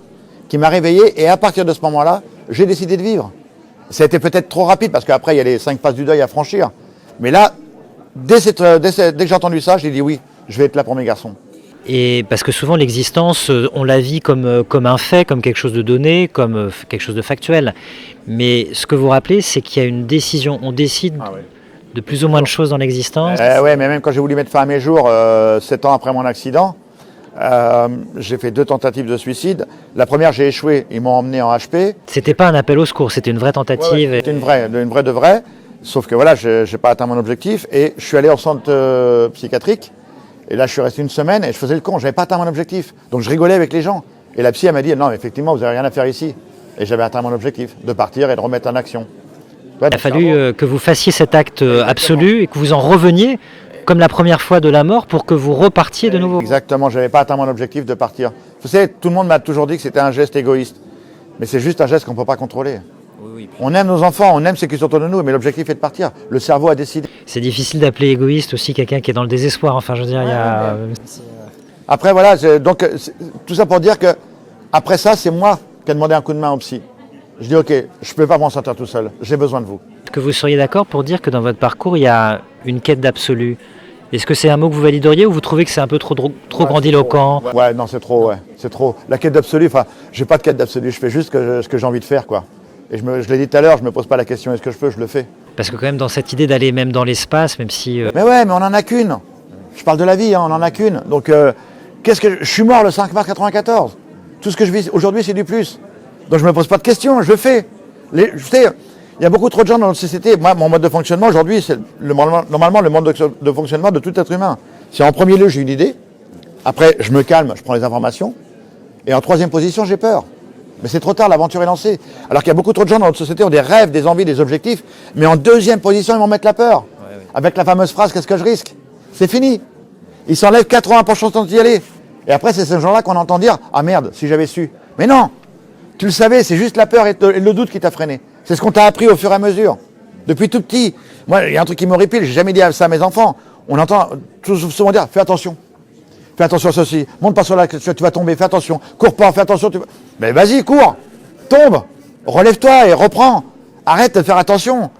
Speaker 1: qui m'a réveillé, et à partir de ce moment-là, j'ai décidé de vivre. Ça a été peut-être trop rapide, parce qu'après, il y a les 5 passes du deuil à franchir. Mais là, dès que j'ai entendu ça, j'ai dit oui, je vais être là pour mes garçons.
Speaker 2: Et parce que souvent l'existence, on la vit comme un fait, comme quelque chose de donné, comme quelque chose de factuel. Mais ce que vous rappelez, c'est qu'il y a une décision. On décide de plus ou moins de choses dans l'existence.
Speaker 1: Oui, mais même quand j'ai voulu mettre fin à mes jours, 7 ans après mon accident, j'ai fait 2 tentatives de suicide. La première, j'ai échoué, ils m'ont emmené en HP.
Speaker 2: C'était pas un appel au secours, c'était une vraie tentative.
Speaker 1: C'était une vraie de vraie. Sauf que voilà, j'ai pas atteint mon objectif et je suis allé en centre psychiatrique. Et là, je suis resté 1 semaine et je faisais le con, j'avais pas atteint mon objectif. Donc je rigolais avec les gens. Et la psy, elle m'a dit, non, effectivement, vous n'avez rien à faire ici. Et j'avais atteint mon objectif, de partir et de remettre en action.
Speaker 2: Ouais, il a fallu que vous fassiez cet acte absolu et que vous en reveniez comme la première fois de la mort pour que vous repartiez de nouveau.
Speaker 1: Exactement, j'avais pas atteint mon objectif de partir. Vous savez, tout le monde m'a toujours dit que c'était un geste égoïste. Mais c'est juste un geste qu'on ne peut pas contrôler. Oui. On aime nos enfants, on aime ceux qui sont autour de nous, mais l'objectif est de partir. Le cerveau a décidé.
Speaker 2: C'est difficile d'appeler égoïste aussi quelqu'un qui est dans le désespoir. Enfin, je veux dire, il y a...
Speaker 1: Après, voilà, donc tout ça pour dire que après ça, c'est moi qui ai demandé un coup de main au psy. Je dis, ok, je ne peux pas m'en sortir tout seul, j'ai besoin de vous.
Speaker 2: Est-ce que vous seriez d'accord pour dire que dans votre parcours, il y a une quête d'absolu? Est-ce que c'est un mot que vous valideriez ou vous trouvez que c'est un peu trop grandiloquent?
Speaker 1: Ouais, non, c'est trop, c'est trop. La quête d'absolu, enfin, j'ai pas de quête d'absolu, je fais juste ce que j'ai envie de faire, quoi. Et je l'ai dit tout à l'heure, je me pose pas la question, est-ce que je peux, je le fais.
Speaker 2: Parce que quand même, dans cette idée d'aller même dans l'espace, même si...
Speaker 1: Mais ouais, mais on en a qu'une. Je parle de la vie, hein, on en a qu'une. Donc, je suis mort le 5 mars 94. Tout ce que je vis aujourd'hui, c'est du plus. Donc je me pose pas de questions, je le fais. Je sais, il y a beaucoup trop de gens dans notre société. Moi, mon mode de fonctionnement aujourd'hui, c'est normalement le mode de fonctionnement de tout être humain. C'est en premier lieu, j'ai une idée. Après, je me calme, je prends les informations. Et en troisième position, j'ai peur. Mais c'est trop tard, l'aventure est lancée. Alors qu'il y a beaucoup trop de gens dans notre société qui ont des rêves, des envies, des objectifs. Mais en deuxième position, ils vont mettre la peur. Ouais. Avec la fameuse phrase, qu'est-ce que je risque? C'est fini. Ils s'enlèvent 80% d'y aller. Et après, c'est ces gens-là qu'on entend dire, ah merde, si j'avais su. Mais non, tu le savais, c'est juste la peur et le doute qui t'a freiné. C'est ce qu'on t'a appris au fur et à mesure. Depuis tout petit. Moi, il y a un truc qui m'horripile, j'ai jamais dit ça à mes enfants. On entend souvent dire, fais attention. Fais attention à ceci. Monte pas sur la, tu vas tomber, fais attention. Cours pas, fais attention. Mais vas-y, cours. Tombe. Relève-toi et reprends. Arrête de faire attention.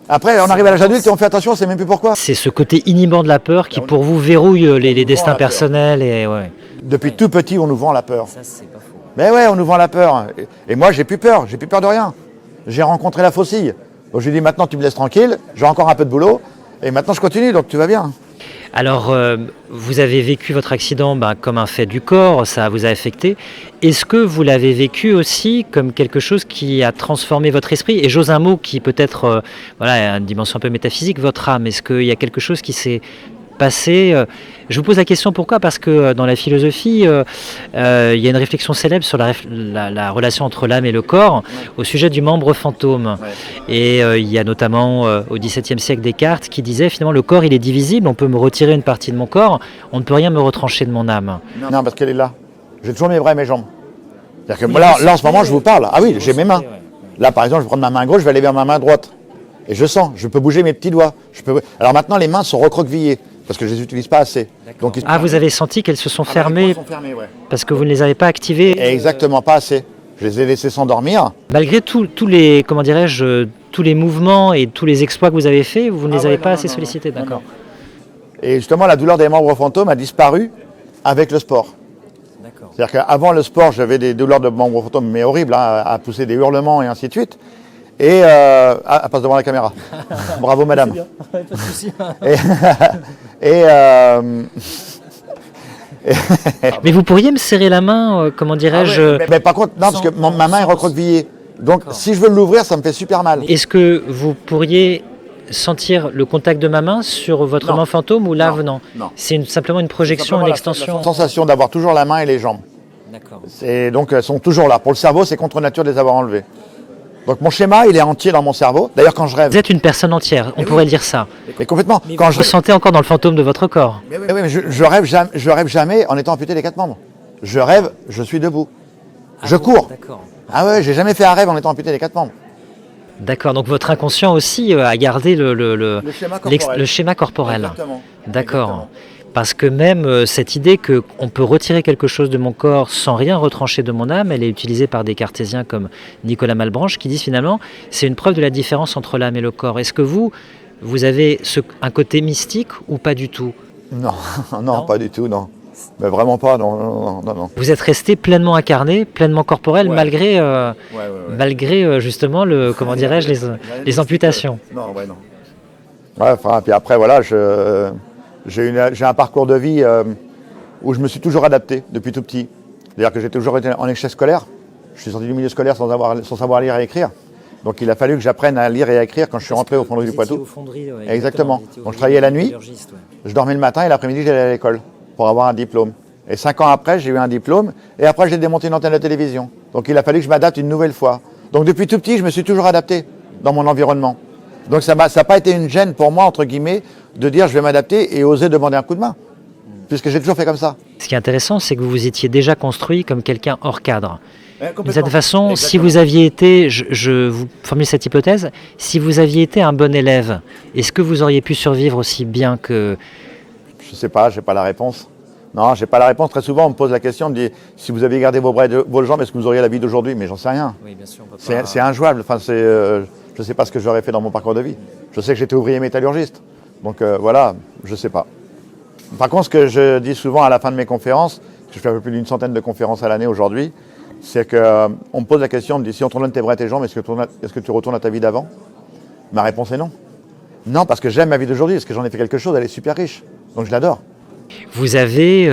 Speaker 1: Après, on arrive à l'âge adulte et on fait attention, on sait même plus pourquoi.
Speaker 2: C'est ce côté inhibant de la peur qui, pour vous, verrouille les destins personnels. Et, ouais.
Speaker 1: Depuis tout petit, on nous vend la peur.
Speaker 2: Ça, c'est pas faux.
Speaker 1: Mais ouais, on nous vend la peur. Et moi, j'ai plus peur de rien. J'ai rencontré la faucille. Donc je lui dis maintenant, tu me laisses tranquille, j'ai encore un peu de boulot. Et maintenant, je continue, donc tout va bien.
Speaker 2: Alors, vous avez vécu votre accident comme un fait du corps, ça vous a affecté. Est-ce que vous l'avez vécu aussi comme quelque chose qui a transformé votre esprit? Et j'ose un mot qui peut-être a une dimension un peu métaphysique, votre âme. Est-ce qu'il y a quelque chose qui s'est passé? Je vous pose la question pourquoi? Parce que dans la philosophie, il y a une réflexion célèbre sur la relation entre l'âme et le corps au sujet du membre fantôme. Et il y a notamment au XVIIe siècle Descartes qui disait finalement le corps il est divisible, on peut me retirer une partie de mon corps, on ne peut rien me retrancher de mon âme.
Speaker 1: Non, parce qu'elle est là. J'ai toujours mes bras et mes jambes. C'est-à-dire que là, en ce moment, je vous parle. Ah oui, j'ai mes mains. Là, par exemple, je vais prendre ma main gauche, je vais aller vers ma main droite. Et je sens, je peux bouger mes petits doigts. Alors maintenant, les mains sont recroquevillées. Parce que je ne les utilise pas assez. Donc,
Speaker 2: vous avez senti qu'elles se sont fermées,
Speaker 1: ouais.
Speaker 2: Parce que vous ne les avez pas activées?
Speaker 1: Exactement, pas assez. Je les ai laissés s'endormir.
Speaker 2: Malgré tous les, comment dirais-je, tous les mouvements et tous les exploits que vous avez faits, vous ne les avez pas assez sollicités, d'accord.
Speaker 1: Et justement, la douleur des membres fantômes a disparu avec le sport. D'accord. C'est-à-dire qu'avant le sport, j'avais des douleurs de membres fantômes, mais horribles, hein, à pousser des hurlements et ainsi de suite. Et passe devant la caméra. Bravo madame.
Speaker 2: C'est bien. Pas de souci. Mais vous pourriez me serrer la main, comment dirais-je?
Speaker 1: Mais par contre, non, parce que ma main est recroquevillée. Donc si je veux l'ouvrir, ça me fait super mal.
Speaker 2: Est-ce que vous pourriez sentir le contact de ma main sur votre main fantôme ou là, non. C'est simplement une projection, une extension.
Speaker 1: La sensation d'avoir toujours la main et les jambes.
Speaker 2: D'accord.
Speaker 1: Donc elles sont toujours là. Pour le cerveau, c'est contre nature de les avoir enlevées. Donc mon schéma, il est entier dans mon cerveau. D'ailleurs, quand je rêve...
Speaker 2: Vous êtes une personne entière, on pourrait dire ça.
Speaker 1: Mais complètement.
Speaker 2: Mais quand vous ressentez encore dans le fantôme de votre corps.
Speaker 1: Mais je rêve jamais en étant amputé des 4 membres. Je rêve, je suis debout. Je cours.
Speaker 2: D'accord.
Speaker 1: Ah ouais, j'ai jamais fait un rêve en étant amputé des 4 membres.
Speaker 2: D'accord, donc votre inconscient aussi a gardé le
Speaker 1: schéma corporel.
Speaker 2: Exactement. D'accord. Exactement. Parce que même cette idée qu'on peut retirer quelque chose de mon corps sans rien retrancher de mon âme, elle est utilisée par des cartésiens comme Nicolas Malebranche qui disent finalement c'est une preuve de la différence entre l'âme et le corps. Est-ce que vous avez un côté mystique ou pas du tout?
Speaker 1: Non, pas du tout, non. Mais vraiment pas, non.
Speaker 2: Vous êtes resté pleinement incarné, pleinement corporel, malgré justement comment dirais-je, les amputations.
Speaker 1: Non. Ouais, puis après voilà, j'ai un parcours de vie où je me suis toujours adapté depuis tout petit. C'est-à-dire que j'ai toujours été en échec scolaire. Je suis sorti du milieu scolaire sans savoir lire et écrire. Donc il a fallu que j'apprenne à lire et à écrire quand je suis rentré au Fonderie du Poitou. Exactement. Donc je travaillais la nuit, je dormais le matin et l'après-midi j'allais à l'école pour avoir un diplôme. Et 5 ans après, j'ai eu un diplôme et après j'ai démonté une antenne de télévision. Donc il a fallu que je m'adapte une nouvelle fois. Donc depuis tout petit, je me suis toujours adapté dans mon environnement. Donc ça n'a pas été une gêne pour moi, entre guillemets, de dire je vais m'adapter et oser demander un coup de main. Puisque j'ai toujours fait comme ça.
Speaker 2: Ce qui est intéressant, c'est que vous vous étiez déjà construit comme quelqu'un hors cadre. De cette façon, exactement. Si vous aviez été, je vous formule cette hypothèse, si vous aviez été un bon élève, est-ce que vous auriez pu survivre aussi bien que...
Speaker 1: Je ne sais pas, je n'ai pas la réponse. Non, je n'ai pas la réponse. Très souvent, on me pose la question, on me dit, si vous aviez gardé vos bras et vos jambes, est-ce que vous auriez la vie d'aujourd'hui? Mais j'en sais rien. Oui, bien sûr, c'est injouable. Enfin, je ne sais pas ce que j'aurais fait dans mon parcours de vie. Je sais que j'étais ouvrier métallurgiste. Donc voilà, je ne sais pas. Par contre, ce que je dis souvent à la fin de mes conférences, je fais un peu plus d'une centaine de conférences à l'année aujourd'hui, c'est qu'on me pose la question, on me dit, si on te redonne tes bras et tes jambes, est-ce que tu retournes à ta vie d'avant? Ma réponse est non. Non, parce que j'aime ma vie d'aujourd'hui, parce que j'en ai fait quelque chose, elle est super riche. Donc je l'adore.
Speaker 2: Vous avez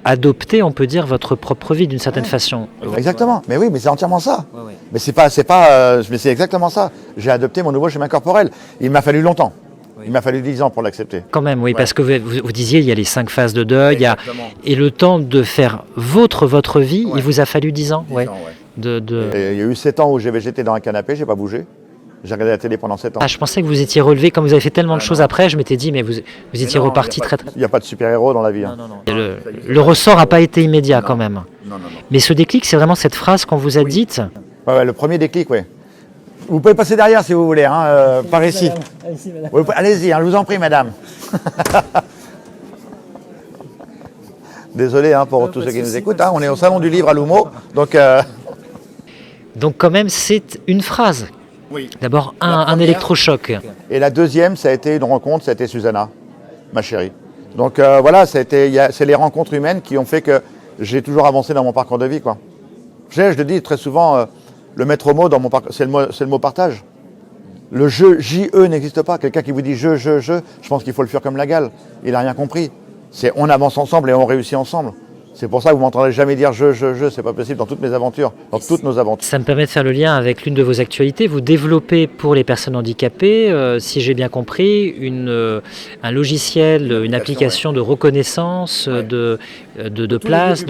Speaker 2: adopté, on peut dire, votre propre vie d'une certaine façon.
Speaker 1: Exactement, mais oui, mais c'est entièrement ça. Ouais. Mais c'est exactement ça. J'ai adopté mon nouveau schéma corporel. Il m'a fallu longtemps. Il m'a fallu 10 ans pour l'accepter.
Speaker 2: Quand même, oui, parce que vous disiez, il y a les 5 phases de deuil, et le temps de faire votre vie, il vous a fallu 10 ans. 10 ans, il
Speaker 1: y a eu 7 ans où j'étais dans un canapé, j'ai pas bougé. J'ai regardé la télé pendant 7 ans.
Speaker 2: Ah, je pensais que vous étiez relevé, comme vous avez fait tellement de choses après, je m'étais dit, mais vous étiez reparti très...
Speaker 1: Il n'y a pas de super-héros dans la vie.
Speaker 2: Non. Le ressort n'a pas été immédiat quand même. Non. Mais ce déclic, c'est vraiment cette phrase qu'on vous a dite.
Speaker 1: Ouais, le premier déclic, oui. Vous pouvez passer derrière si vous voulez, hein, par ici. Allez-y, hein, je vous en prie, madame. Désolé hein, pour tous ceux qui nous écoutent. Hein, on est au Salon du Livre à L'Houmeau.
Speaker 2: Donc quand même, c'est une phrase.
Speaker 1: Oui.
Speaker 2: D'abord, un électrochoc.
Speaker 1: Et la deuxième, ça a été une rencontre, ça a été Susanna, ma chérie. Donc voilà, c'est les rencontres humaines qui ont fait que j'ai toujours avancé dans mon parcours de vie, quoi. Je le dis très souvent, le maître mot dans mon parcours, c'est le mot partage. Le je, J-E n'existe pas. Quelqu'un qui vous dit je pense qu'il faut le fuir comme la gale. Il n'a rien compris. C'est on avance ensemble et on réussit ensemble. C'est pour ça que vous m'entendrez jamais dire je, c'est pas possible dans toutes mes aventures, dans toutes nos aventures.
Speaker 2: Ça me permet de faire le lien avec l'une de vos actualités. Vous développez pour les personnes handicapées, si j'ai bien compris, un logiciel, une application de reconnaissance de places,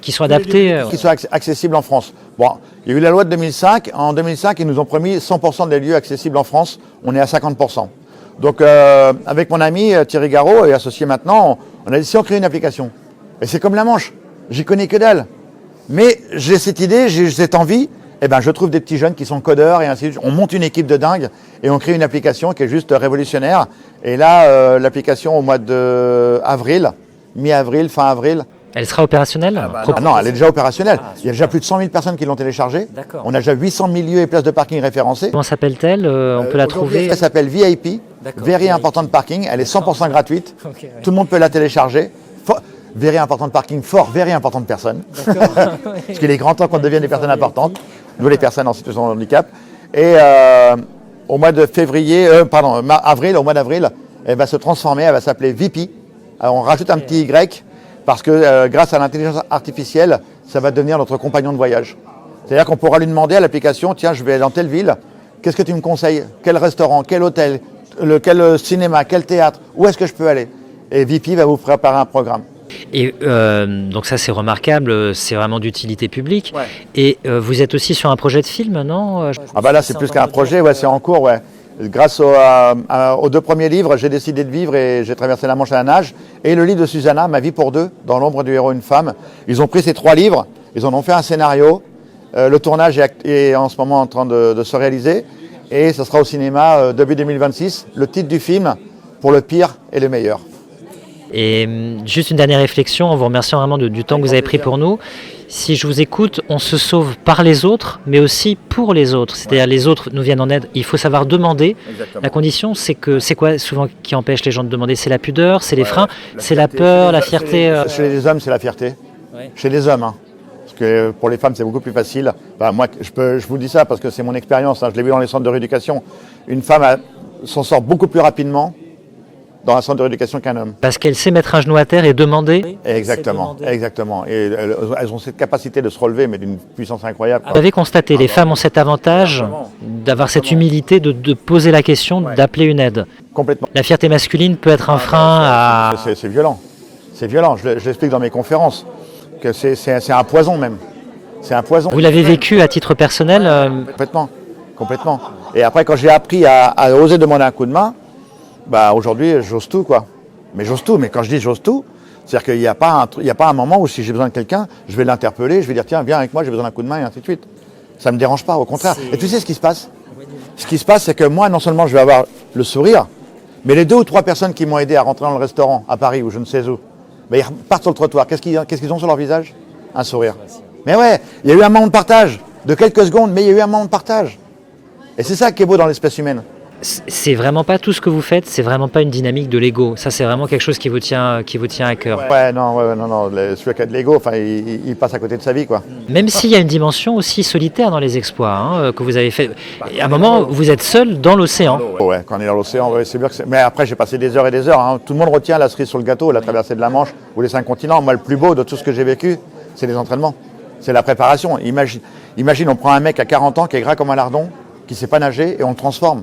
Speaker 2: qui sont adaptées.
Speaker 1: Qui soient accessibles en France. Bon, il y a eu la loi de 2005. En 2005, ils nous ont promis 100% des lieux accessibles en France. On est à 50%. Donc, avec mon ami Thierry Garot et associé maintenant, on a dit si on crée une application. Et c'est comme la Manche, j'y connais que dalle. Mais j'ai cette idée, j'ai cette envie, et ben je trouve des petits jeunes qui sont codeurs et ainsi de suite. On monte une équipe de dingue et on crée une application qui est juste révolutionnaire. Et là, l'application au mois d'avril, mi-avril, fin avril.
Speaker 2: Elle sera opérationnelle
Speaker 1: Non, elle est déjà opérationnelle. Il y a déjà plus de 100 000 personnes qui l'ont téléchargée. On a déjà 800 000 lieux et places de parking référencés.
Speaker 2: Comment s'appelle-t-elle On peut la trouver.
Speaker 1: Elle s'appelle VIP, Very Important Parking. Elle est 100% gratuite. Okay, ouais. Tout le monde peut la télécharger. Very important parking for very importante personne. Parce qu'il est grand temps qu'on devienne des personnes importantes, nous les personnes en situation de handicap. Et au mois de avril, au mois d'avril, elle va se transformer, elle va s'appeler VP. Alors, on rajoute un petit Y parce que grâce à l'intelligence artificielle, ça va devenir notre compagnon de voyage. C'est-à-dire qu'on pourra lui demander à l'application, tiens, je vais dans telle ville, qu'est-ce que tu me conseilles? Quel restaurant, quel hôtel, quel cinéma, quel théâtre, où est-ce que je peux aller? Et VP va vous préparer un programme.
Speaker 2: Et donc ça c'est remarquable, c'est vraiment d'utilité publique. Ouais. Et vous êtes aussi sur un projet de film, non?
Speaker 1: Ah bah là c'est plus qu'un projet, ouais, c'est en cours, ouais. Grâce aux 2 premiers livres, j'ai décidé de vivre et j'ai traversé la Manche à la nage. Et le livre de Susanna, Ma vie pour deux, dans l'ombre du héros une femme. Ils ont pris ces 3 livres, ils en ont fait un scénario. Le tournage est en ce moment en train de se réaliser. Et ce sera au cinéma début 2026. Le titre du film, Pour le pire et le meilleur.
Speaker 2: Et juste une dernière réflexion, en vous remerciant vraiment du temps que vous avez pris pour nous. Si je vous écoute, on se sauve par les autres, mais aussi pour les autres. C'est-à-dire les autres nous viennent en aide. Il faut savoir demander. Exactement. La condition, c'est quoi souvent qui empêche les gens de demander? C'est la pudeur, c'est les freins, c'est la peur, la fierté.
Speaker 1: Chez les hommes, c'est la fierté. Ouais. Chez les hommes, hein. Parce que pour les femmes, c'est beaucoup plus facile. Enfin, moi, je vous dis ça parce que c'est mon expérience. Hein. Je l'ai vu dans les centres de rééducation. Une femme s'en sort beaucoup plus rapidement dans un centre de rééducation qu'un homme.
Speaker 2: Parce qu'elle sait mettre un genou à terre et demander.
Speaker 1: Oui, exactement. Et elles ont cette capacité de se relever, mais d'une puissance incroyable.
Speaker 2: Vous avez constaté, les femmes ont cet avantage d'avoir cette humilité de poser la question, d'appeler une aide.
Speaker 1: Complètement.
Speaker 2: La fierté masculine peut être un frein à...
Speaker 1: C'est violent. C'est violent. Je l'explique dans mes conférences. Que c'est un poison même. C'est un poison.
Speaker 2: Vous l'avez vécu à titre personnel
Speaker 1: Complètement. Et après, quand j'ai appris à oser demander un coup de main, bah aujourd'hui j'ose tout quoi. Mais j'ose tout, mais quand je dis j'ose tout, c'est-à-dire qu'il n'y a pas un moment où si j'ai besoin de quelqu'un, je vais l'interpeller, je vais dire tiens viens avec moi, j'ai besoin d'un coup de main et ainsi de suite. Ça me dérange pas, au contraire. Et tu sais ce qui se passe? Ce qui se passe c'est que moi non seulement je vais avoir le sourire, mais les 2 ou 3 personnes qui m'ont aidé à rentrer dans le restaurant à Paris ou je ne sais où, bah, ils repartent sur le trottoir. Qu'est-ce qu'ils ont sur leur visage? Un sourire. Mais ouais, il y a eu un moment de partage de quelques secondes, mais il y a eu un moment de partage. Et c'est ça qui est beau dans l'espèce humaine.
Speaker 2: C'est vraiment pas tout ce que vous faites, c'est vraiment pas une dynamique de l'ego. Ça, c'est vraiment quelque chose qui vous tient à cœur.
Speaker 1: Non. Celui qui a de l'ego, enfin, il passe à côté de sa vie, quoi.
Speaker 2: Même s'il y a une dimension aussi solitaire dans les exploits que vous avez fait. À un moment, vous êtes seul dans l'océan.
Speaker 1: Ouais, quand on est dans l'océan, c'est bien que c'est. Mais après, j'ai passé des heures et des heures. Hein. Tout le monde retient la cerise sur le gâteau, la traversée de la Manche ou les 5 continents. Moi, le plus beau de tout ce que j'ai vécu, c'est les entraînements. C'est la préparation. Imagine, on prend un mec à 40 ans qui est gras comme un lardon, qui ne sait pas nager, et on le transforme.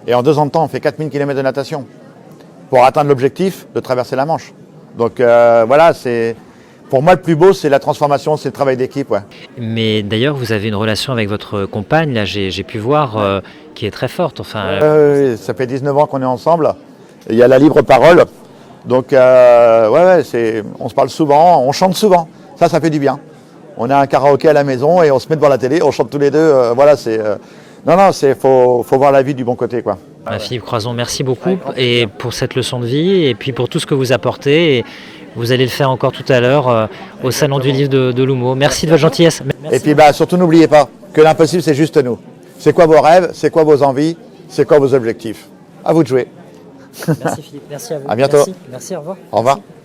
Speaker 1: Et en 2 ans de temps, on fait 4000 km de natation pour atteindre l'objectif de traverser la Manche. Donc voilà, pour moi le plus beau, c'est la transformation, c'est le travail d'équipe. Ouais.
Speaker 2: Mais d'ailleurs, vous avez une relation avec votre compagne, là j'ai pu voir, qui est très forte. Enfin,
Speaker 1: ça fait 19 ans qu'on est ensemble. Il y a la libre parole. Donc on se parle souvent, on chante souvent. Ça fait du bien. On a un karaoké à la maison et on se met devant la télé, on chante tous les deux. Non, non, faut voir la vie du bon côté, quoi.
Speaker 2: Philippe Croison, merci beaucoup et pour cette leçon de vie et puis pour tout ce que vous apportez. Et vous allez le faire encore tout à l'heure au Salon du Livre de L'Houmeau. Merci de votre gentillesse. Merci.
Speaker 1: Et puis surtout n'oubliez pas que l'impossible c'est juste nous. C'est quoi vos rêves, c'est quoi vos envies, c'est quoi vos objectifs. À vous de jouer.
Speaker 2: Merci Philippe, merci à vous.
Speaker 1: À bientôt.
Speaker 2: Merci, au revoir.
Speaker 1: Au revoir.
Speaker 2: Merci.